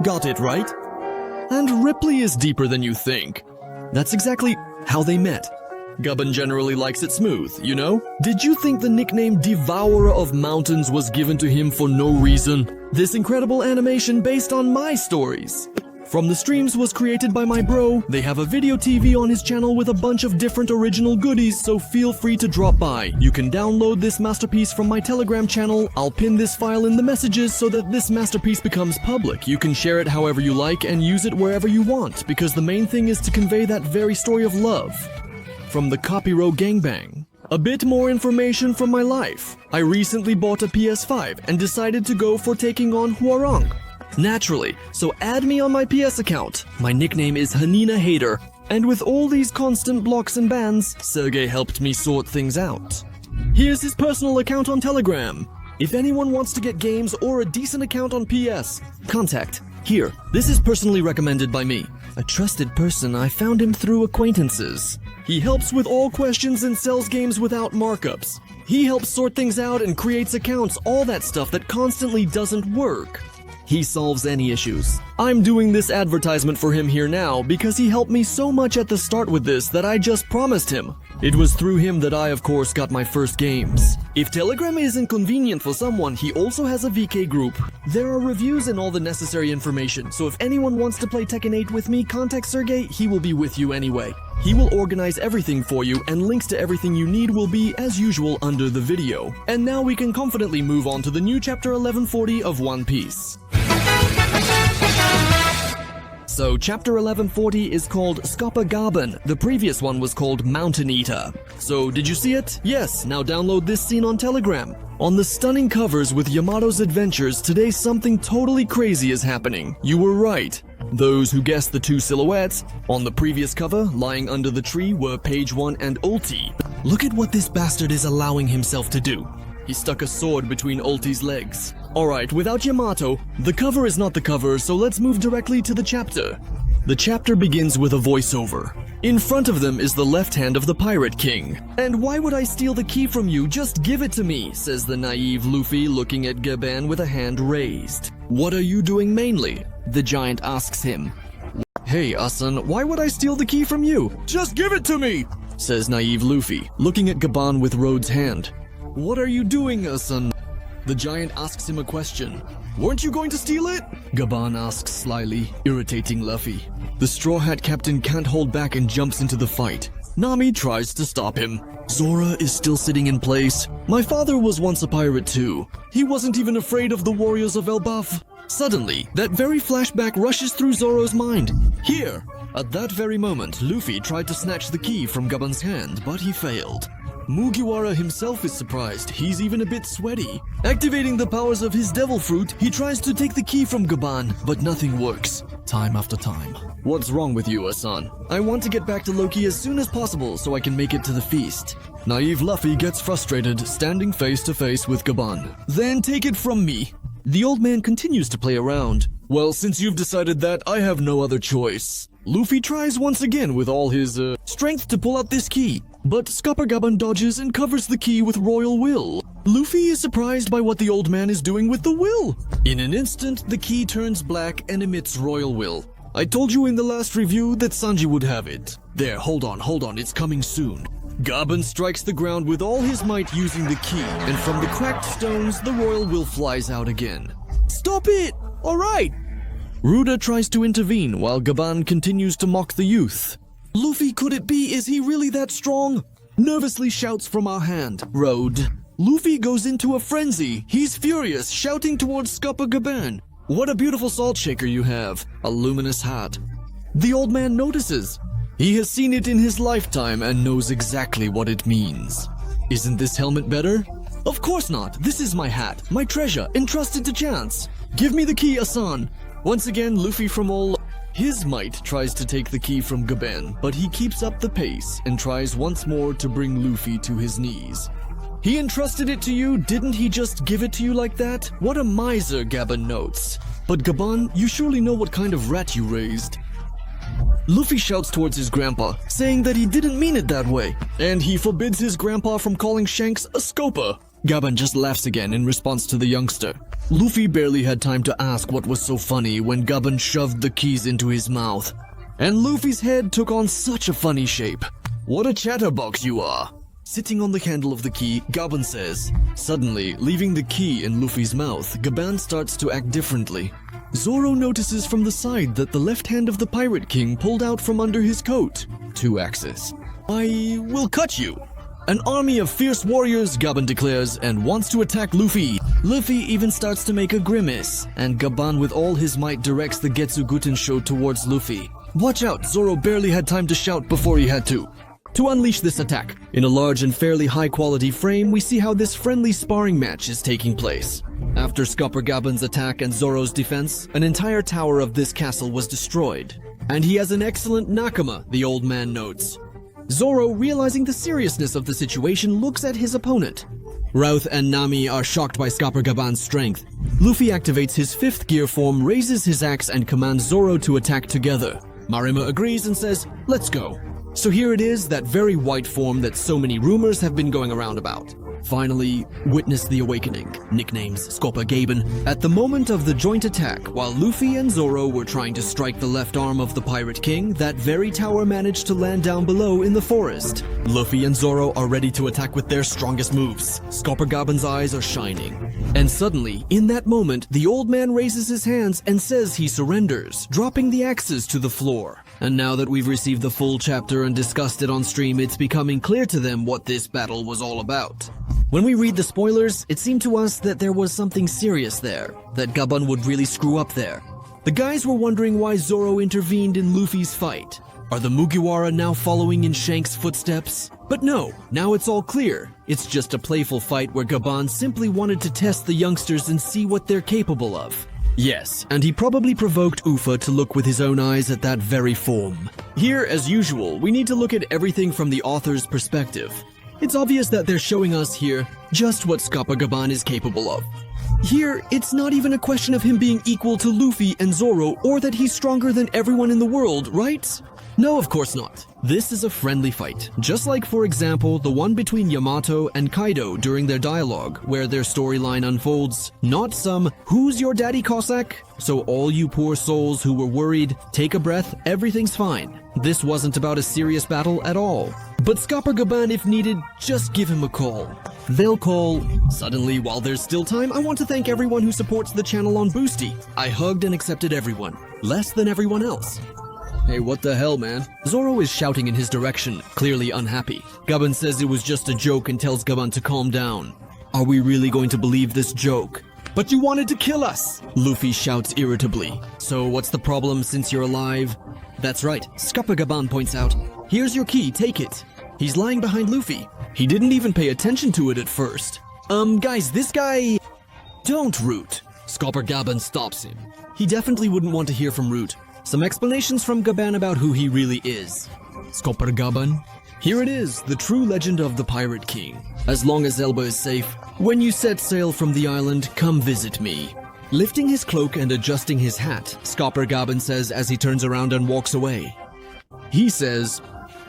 Got it, right? And Ripley is deeper than you think. That's exactly how they met. Gaban generally likes it smooth, you know? Did you think the nickname Devourer of Mountains was given to him for no reason? This incredible animation based on my stories from the streams was created by my bro. They have a video TV on his channel with a bunch of different original goodies, so feel free to drop by. You can download this masterpiece from my Telegram channel. I'll pin this file in the messages so that this masterpiece becomes public. You can share it however you like and use it wherever you want, because the main thing is to convey that very story of love. From the Copyro Gangbang. A bit more information from my life. I recently bought a PS5 and decided to go for taking on Hwoarang. Naturally, so add me on my PS account. My nickname is Hanina Hater, and with all these constant blocks and bans, Sergey helped me sort things out. Here's his personal account on Telegram. If anyone wants to get games or a decent account on PS, contact. Here, this is personally recommended by me. A trusted person, I found him through acquaintances. He helps with all questions and sells games without markups. He helps sort things out and creates accounts, all that stuff that constantly doesn't work. He solves any issues. I'm doing this advertisement for him here now because he helped me so much at the start with this that I just promised him. It was through him that I, of course, got my first games. If Telegram isn't convenient for someone, he also has a VK group. There are reviews and all the necessary information, so if anyone wants to play Tekken 8 with me, contact Sergey, he will be with you anyway. He will organize everything for you, and links to everything you need will be, as usual, under the video. And now we can confidently move on to the new chapter 1140 of One Piece. So, chapter 1140 is called Scopper Gaban. The previous one was called Mountain Eater. So, did you see it? Yes, now download this scene on Telegram. On the stunning covers with Yamato's adventures, today something totally crazy is happening. You were right. Those who guessed the two silhouettes on the previous cover, lying under the tree, were Page 1 and Ulti. Look at what this bastard is allowing himself to do. He stuck a sword between Ulti's legs. Alright, without Yamato, the cover is not the cover, so let's move directly to the chapter. The chapter begins with a voiceover. In front of them is the left hand of the Pirate King. And why would I steal the key from you? Just give it to me, says the naive Luffy, looking at Gaban with a hand raised. What are you doing mainly? The giant asks him. Hey, Asan, why would I steal the key from you? Just give it to me, says naive Luffy, looking at Gaban with Rhodes' hand. What are you doing, Asan? The giant asks him a question. Weren't you going to steal it? Gaban asks slyly, irritating Luffy. The Straw Hat Captain can't hold back and jumps into the fight. Nami tries to stop him. Zora is still sitting in place. My father was once a pirate too. He wasn't even afraid of the warriors of ELBAF. Suddenly, that very flashback rushes through Zoro's mind. Here! At that very moment, Luffy tried to snatch the key from Gaban's hand, but he failed. Mugiwara himself is surprised. He's even a bit sweaty. Activating the powers of his devil fruit, he tries to take the key from Gaban, but nothing works. Time after time. What's wrong with you, Asan? I want to get back to Loki as soon as possible so I can make it to the feast. Naive Luffy gets frustrated, standing face to face with Gaban. Then take it from me. The old man continues to play around. Well, since you've decided that, I have no other choice. Luffy tries once again with all his, strength to pull out this key. But Scopper Gaban dodges and covers the key with royal will. Luffy is surprised by what the old man is doing with the will. In an instant, the key turns black and emits royal will. I told you in the last review that Sanji would have it. There, hold on, it's coming soon. Gaban strikes the ground with all his might using the key, and from the cracked stones, the royal will flies out again. Stop it! Alright! Ruda tries to intervene while Gaban continues to mock the youth. Luffy, could it be? Is he really that strong? Nervously shouts from our hand, Road. Luffy goes into a frenzy. He's furious, shouting towards Scopper Gaban. What a beautiful salt shaker you have. A luminous hat. The old man notices. He has seen it in his lifetime and knows exactly what it means. Isn't this helmet better? Of course not. This is my hat, my treasure, entrusted to chance. Give me the key, Asan. Once again, Luffy from all his might tries to take the key from Gaban, but he keeps up the pace and tries once more to bring Luffy to his knees. He entrusted it to you, didn't he just give it to you like that? What a miser, Gaban notes. But Gaban, you surely know what kind of rat you raised. Luffy shouts towards his grandpa, saying that he didn't mean it that way, and he forbids his grandpa from calling Shanks a skopper. Gaban just laughs again in response to the youngster. Luffy barely had time to ask what was so funny when Gaban shoved the keys into his mouth. And Luffy's head took on such a funny shape. What a chatterbox you are! Sitting on the handle of the key, Gaban says. Suddenly, leaving the key in Luffy's mouth, Gaban starts to act differently. Zoro notices from the side that the left hand of the Pirate King pulled out from under his coat. 2 axes. I will cut you! An army of fierce warriors, Gaban declares, and wants to attack Luffy. Luffy even starts to make a grimace, and Gaban with all his might directs the Getsuguten towards Luffy. Watch out, Zoro barely had time to shout before he had to unleash this attack. In a large and fairly high-quality frame, we see how this friendly sparring match is taking place. After Scopper Gaban's attack and Zoro's defense, an entire tower of this castle was destroyed. And he has an excellent nakama, the old man notes. Zoro, realizing the seriousness of the situation, looks at his opponent. Routh and Nami are shocked by Scopper Gaban's strength. Luffy activates his 5th gear form, raises his axe, and commands Zoro to attack together. Marima agrees and says, let's go. So here it is, that very white form that so many rumors have been going around about. Finally, witness the awakening, nicknames Scopper Gaban. At the moment of the joint attack, while Luffy and Zoro were trying to strike the left arm of the Pirate King, that very tower managed to land down below in the forest. Luffy and Zoro are ready to attack with their strongest moves. Scopper Gaban's eyes are shining. And suddenly, in that moment, the old man raises his hands and says he surrenders, dropping the axes to the floor. And now that we've received the full chapter and discussed it on stream, it's becoming clear to them what this battle was all about. When we read the spoilers, it seemed to us that there was something serious there, that Gaban would really screw up there. The guys were wondering why Zoro intervened in Luffy's fight. Are the Mugiwara now following in Shanks' footsteps? But no, now it's all clear. It's just a playful fight where Gaban simply wanted to test the youngsters and see what they're capable of. Yes, and he probably provoked Ufa to look with his own eyes at that very form. Here, as usual, we need to look at everything from the author's perspective. It's obvious that they're showing us here just what Scopper Gaban is capable of. Here, it's not even a question of him being equal to Luffy and Zoro or that he's stronger than everyone in the world, right? No, of course not. This is a friendly fight, just like, for example, the one between Yamato and Kaido during their dialogue, where their storyline unfolds. Not some, who's your daddy, Cossack? So all you poor souls who were worried, take a breath, everything's fine. This wasn't about a serious battle at all. But Scopper Gaban, if needed, just give him a call. They'll call. Suddenly, while there's still time, I want to thank everyone who supports the channel on Boosty. I hugged and accepted everyone, less than everyone else. Hey, what the hell, man? Zoro is shouting in his direction, clearly unhappy. Gaban says it was just a joke and tells Gaban to calm down. Are we really going to believe this joke? But you wanted to kill us! Luffy shouts irritably. So what's the problem since you're alive? That's right, Scopper Gaban points out. Here's your key, take it. He's lying behind Luffy. He didn't even pay attention to it at first. Guys, this guy... Don't, Root. Scopper Gaban stops him. He definitely wouldn't want to hear from Root. Some explanations from Gaban about who he really is. Scopper Gaban? Here it is, the true legend of the Pirate King. As long as Elba is safe, when you set sail from the island, come visit me. Lifting his cloak and adjusting his hat, Scopper Gaban says as he turns around and walks away. He says,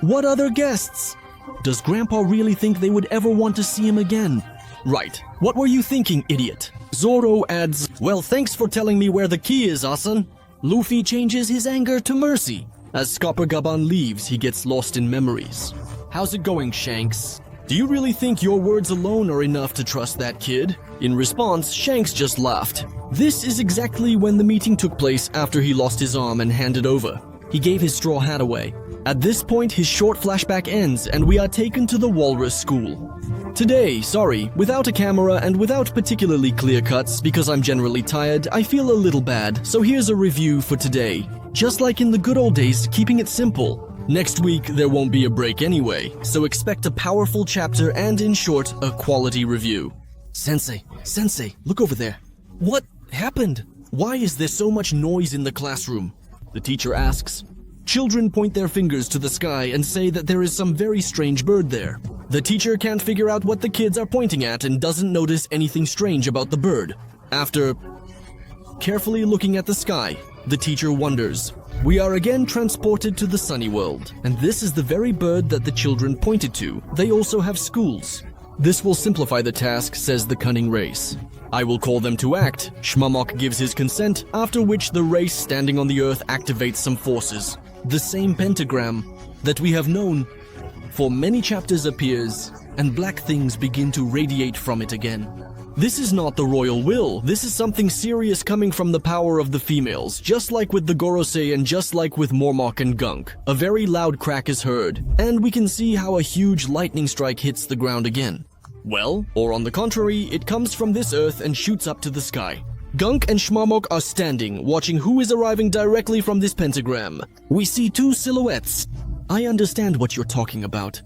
what other guests? Does Grandpa really think they would ever want to see him again? Right. What were you thinking, idiot? Zoro adds, well, thanks for telling me where the key is, Asan. Luffy changes his anger to mercy. As Scopper Gaban leaves, he gets lost in memories. How's it going, Shanks? Do you really think your words alone are enough to trust that kid? In response, Shanks just laughed. This is exactly when the meeting took place after he lost his arm and handed over. He gave his straw hat away. At this point, his short flashback ends and we are taken to the Walrus School. Today, sorry, without a camera and without particularly clear cuts because I'm generally tired, I feel a little bad, so here's a review for today. Just like in the good old days, keeping it simple. Next week, there won't be a break anyway, so expect a powerful chapter and, in short, a quality review. Sensei, look over there. What happened? Why is there so much noise in the classroom? The teacher asks. Children point their fingers to the sky and say that there is some very strange bird there. The teacher can't figure out what the kids are pointing at and doesn't notice anything strange about the bird. After carefully looking at the sky, the teacher wonders. We are again transported to the sunny world, and this is the very bird that the children pointed to. They also have schools. This will simplify the task, says the cunning race. I will call them to act. Shmamok gives his consent, after which the race standing on the earth activates some forces. The same pentagram that we have known for many chapters appears, and black things begin to radiate from it again. This is not the royal will. This is something serious coming from the power of the females, just like with the Gorosei and just like with Mormok and Gunk. A very loud crack is heard, and we can see how a huge lightning strike hits the ground again. Well, or on the contrary, it comes from this earth and shoots up to the sky. Gunk and Shmamok are standing, watching who is arriving directly from this pentagram. We see two silhouettes. I understand what you're talking about.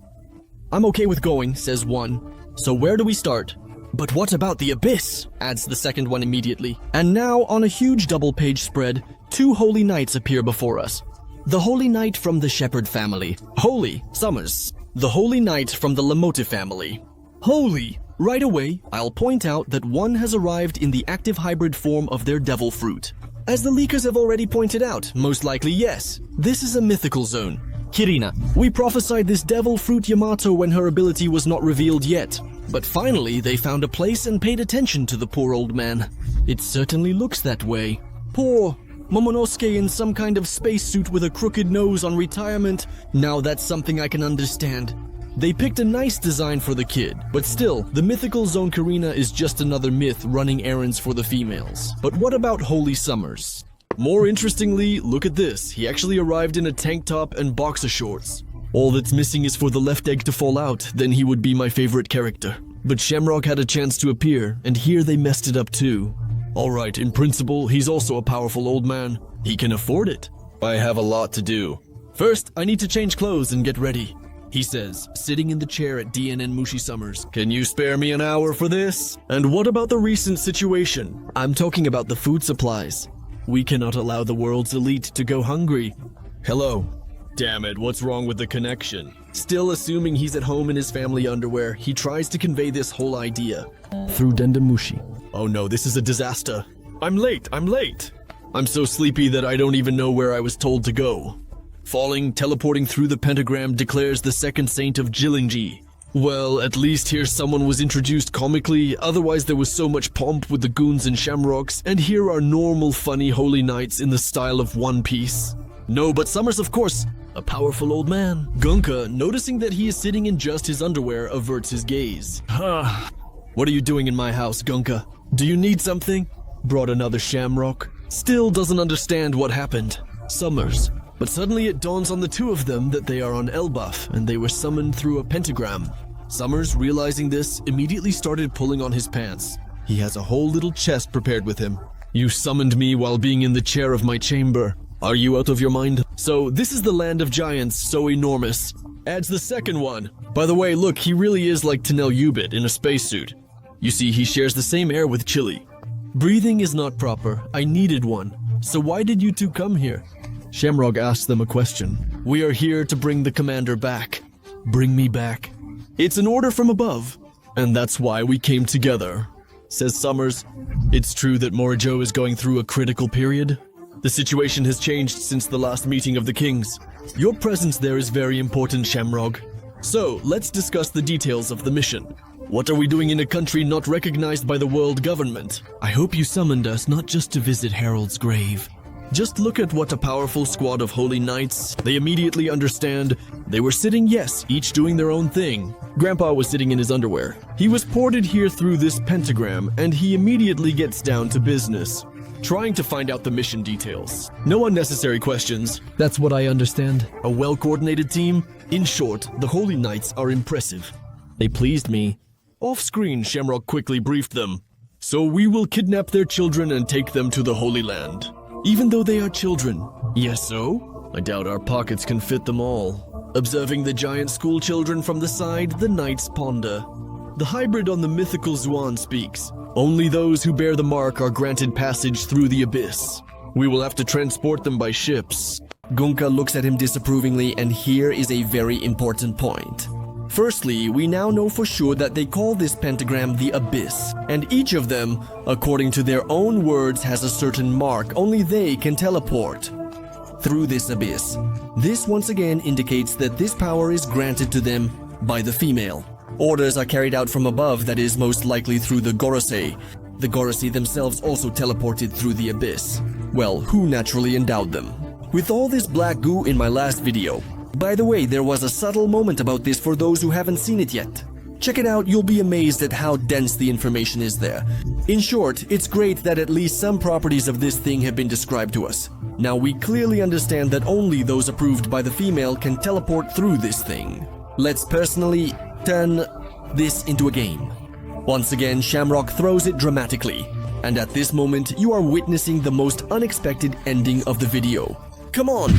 I'm okay with going, says one. So where do we start? But what about the abyss? Adds the second one immediately. And now, on a huge double-page spread, two holy knights appear before us. The holy knight from the Shepherd family. Holy, Summers. The holy knight from the Lamote family. Holy. Right away, I'll point out that one has arrived in the active hybrid form of their devil fruit. As the leakers have already pointed out, most likely yes, this is a mythical zone. KIRINA. We prophesied this devil fruit Yamato when her ability was not revealed yet. But finally, they found a place and paid attention to the poor old man. It certainly looks that way. Poor Momonosuke in some kind of spacesuit with a crooked nose on retirement. Now that's something I can understand. They picked a nice design for the kid, but still, the mythical Zoan Kirin is just another myth running errands for the females. But what about Holy Summers? More interestingly, look at this. He actually arrived in a tank top and boxer shorts. All that's missing is for the left egg to fall out, then he would be my favorite character. But Shamrock had a chance to appear, and here they messed it up too. Alright, in principle, he's also a powerful old man. He can afford it. I have a lot to do. First, I need to change clothes and get ready, he says, sitting in the chair at DNN Mushi Summers. Can you spare me an hour for this? And what about the recent situation? I'm talking about the food supplies. We cannot allow the world's elite to go hungry. Hello. Damn it, what's wrong with the connection? Still assuming he's at home in his family underwear, he tries to convey this whole idea through Dendamushi. Oh no, this is a disaster. I'm late. I'm so sleepy that I don't even know where I was told to go. Falling, teleporting through the pentagram declares the second saint of Jilingji. Well, at least here someone was introduced comically, otherwise there was so much pomp with the goons and shamrocks, and here are normal funny holy knights in the style of One Piece. No, but Summers, of course, a powerful old man. Gunka, noticing that he is sitting in just his underwear, averts his gaze. What are you doing in my house, Gunka? Do you need something? Brought another shamrock. Still doesn't understand what happened. Summers. But suddenly it dawns on the two of them that they are on ELBAF, and they were summoned through a pentagram. Summers, realizing this, immediately started pulling on his pants. He has a whole little chest prepared with him. You summoned me while being in the chair of my chamber. Are you out of your mind? So this is the land of giants, so enormous. Adds the second one. By the way, look, he really is like Tanel Ubit in a spacesuit. You see, he shares the same air with Chili. Breathing is not proper. I needed one. So why did you two come here? Shamrock asks them a question. We are here to bring the commander back. Bring me back. It's an order from above. And that's why we came together, says Summers. It's true that Morijo is going through a critical period. The situation has changed since the last meeting of the kings. Your presence there is very important, Shamrock. So, let's discuss the details of the mission. What are we doing in a country not recognized by the world government? I hope you summoned us not just to visit Harold's grave. Just look at what a powerful squad of holy knights. They immediately understand. They were sitting, yes, each doing their own thing. Grandpa was sitting in his underwear. He was ported here through this pentagram, and he immediately gets down to business, trying to find out the mission details. No unnecessary questions. That's what I understand. A well-coordinated team. In short, the holy knights are impressive. They pleased me. Off-screen, Shamrock quickly briefed them. So we will kidnap their children and take them to the Holy Land. Even though they are children. Yes, so? I doubt our pockets can fit them all. Observing the giant school children from the side, the knights ponder. The hybrid on the mythical Zoan speaks. Only those who bear the mark are granted passage through the abyss. We will have to transport them by ships. Gunka looks at him disapprovingly, and here is a very important point. Firstly, we now know for sure that they call this pentagram the Abyss, and each of them, according to their own words, has a certain mark only they can teleport through this abyss. This once again indicates that this power is granted to them by the female. Orders are carried out from above, that is most likely through the Gorosei. The Gorosei themselves also teleported through the abyss. Well, who naturally endowed them? With all this black goo in my last video. By the way, there was a subtle moment about this for those who haven't seen it yet. Check it out, you'll be amazed at how dense the information is there. In short, it's great that at least some properties of this thing have been described to us. Now we clearly understand that only those approved by the female can teleport through this thing. Let's personally turn this into a game. Once again, Shamrock throws it dramatically. And at this moment, you are witnessing the most unexpected ending of the video. Come on!